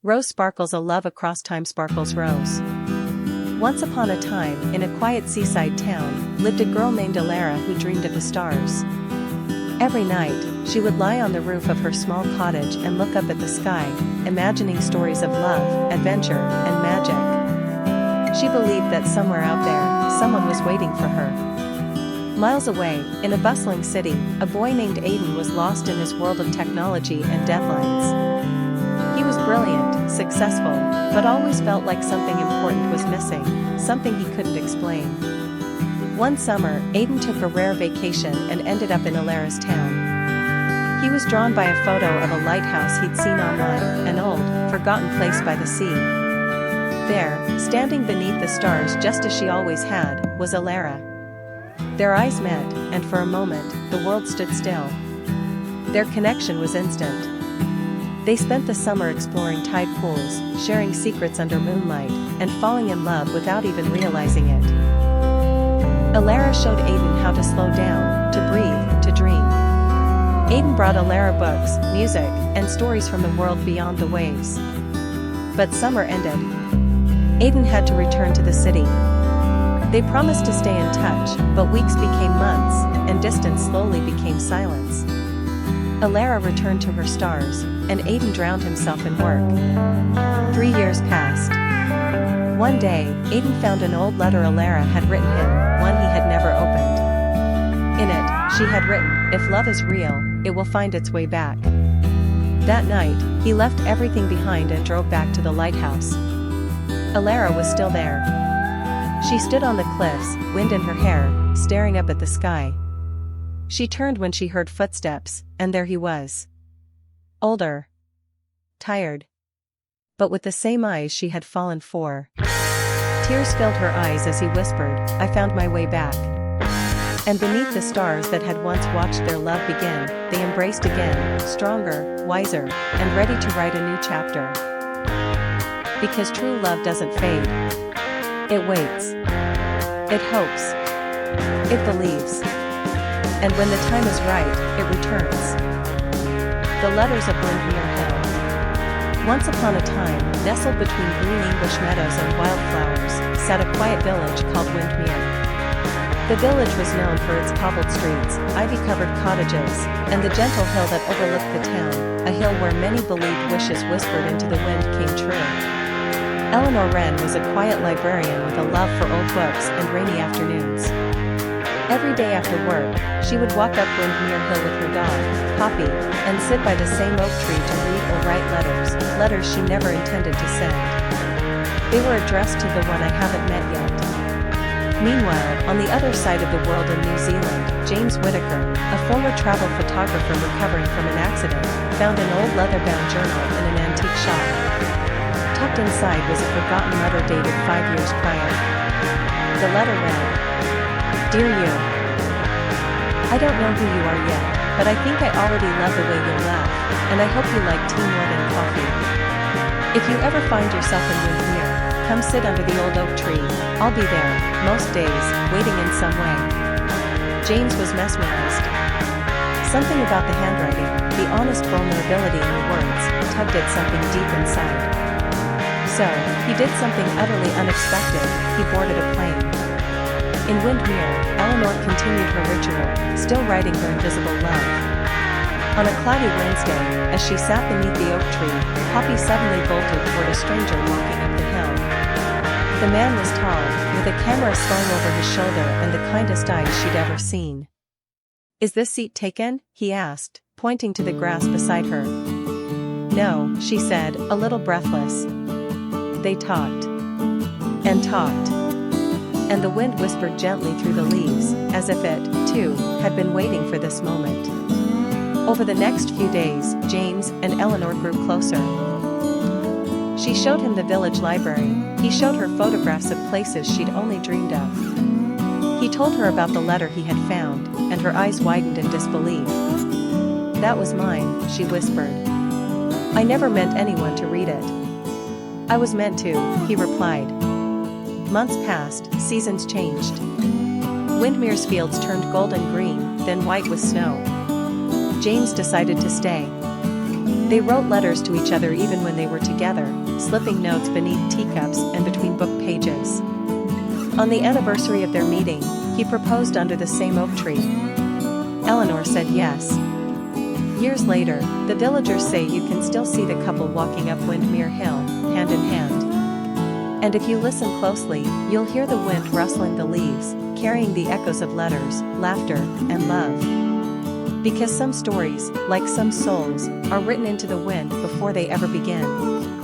Rose sparkles a love across time sparkles rose. Once upon a time, in a quiet seaside town, lived a girl named Alara who dreamed of the stars. Every night, she would lie on the roof of her small cottage and look up at the sky, imagining stories of love, adventure, and magic. She believed that somewhere out there, someone was waiting for her. Miles away, in a bustling city, a boy named Aiden was lost in his world of technology and deadlines. He was brilliant, successful, but always felt like something important was missing, something he couldn't explain. One summer, Aiden took a rare vacation and ended up in Alara's town. He was drawn by a photo of a lighthouse he'd seen online, an old, forgotten place by the sea. There, standing beneath the stars just as she always had, was Alara. Their eyes met, and for a moment, the world stood still. Their connection was instant. They spent the summer exploring tide pools, sharing secrets under moonlight, and falling in love without even realizing it. Alara showed Aiden how to slow down, to breathe, to dream. Aiden brought Alara books, music, and stories from the world beyond the waves. But summer ended. Aiden had to return to the city. They promised to stay in touch, but weeks became months, and distance slowly became silence. Alara returned to her stars, and Aiden drowned himself in work. 3 years passed. One day, Aiden found an old letter Alara had written him, one he had never opened. In it, she had written, "If love is real, it will find its way back." That night, he left everything behind and drove back to the lighthouse. Alara was still there. She stood on the cliffs, wind in her hair, staring up at the sky. She turned when she heard footsteps, and there he was. Older. Tired. But with the same eyes she had fallen for. Tears filled her eyes as he whispered, "I found my way back." And beneath the stars that had once watched their love begin, they embraced again, stronger, wiser, and ready to write a new chapter. Because true love doesn't fade. It waits. It hopes. It believes. And when the time is right, it returns. The Letters of Windmere Hill. Once upon a time, nestled between green English meadows and wildflowers, sat a quiet village called Windmere. The village was known for its cobbled streets, ivy-covered cottages, and the gentle hill that overlooked the town, a hill where many believed wishes whispered into the wind came true. Eleanor Wren was a quiet librarian with a love for old books and rainy afternoons. Every day after work, she would walk up Windmere Hill with her dog, Poppy, and sit by the same oak tree to read or write letters she never intended to send. They were addressed to the one I haven't met yet. Meanwhile, on the other side of the world in New Zealand, James Whittaker, a former travel photographer recovering from an accident, found an old leather-bound journal in an antique shop. Tucked inside was a forgotten letter dated 5 years prior. The letter read, "Dear you, I don't know who you are yet, but I think I already love the way you laugh, and I hope you like tea more than coffee. If you ever find yourself in Windmere, come sit under the old oak tree. I'll be there, most days, waiting in some way." James was mesmerized. Something about the handwriting, the honest vulnerability in the words, tugged at something deep inside. So, he did something utterly unexpected. He boarded a plane. In Windmere, Eleanor continued her ritual, still writing her invisible love. On a cloudy Wednesday, as she sat beneath the oak tree, Poppy suddenly bolted toward a stranger walking up the hill. The man was tall, with a camera slung over his shoulder and the kindest eyes she'd ever seen. "Is this seat taken?" he asked, pointing to the grass beside her. "No," she said, a little breathless. They talked. And talked. And the wind whispered gently through the leaves, as if it, too, had been waiting for this moment. Over the next few days, James and Eleanor grew closer. She showed him the village library, he showed her photographs of places she'd only dreamed of. He told her about the letter he had found, and her eyes widened in disbelief. "That was mine," she whispered. "I never meant anyone to read it." "I was meant to," he replied. Months passed, seasons changed. Windmere's fields turned golden green, then white with snow. James decided to stay. They wrote letters to each other even when they were together, slipping notes beneath teacups and between book pages. On the anniversary of their meeting, he proposed under the same oak tree. Eleanor said yes. Years later, the villagers say you can still see the couple walking up Windmere Hill, hand in hand. And if you listen closely, you'll hear the wind rustling the leaves, carrying the echoes of letters, laughter, and love. Because some stories, like some souls, are written into the wind before they ever begin.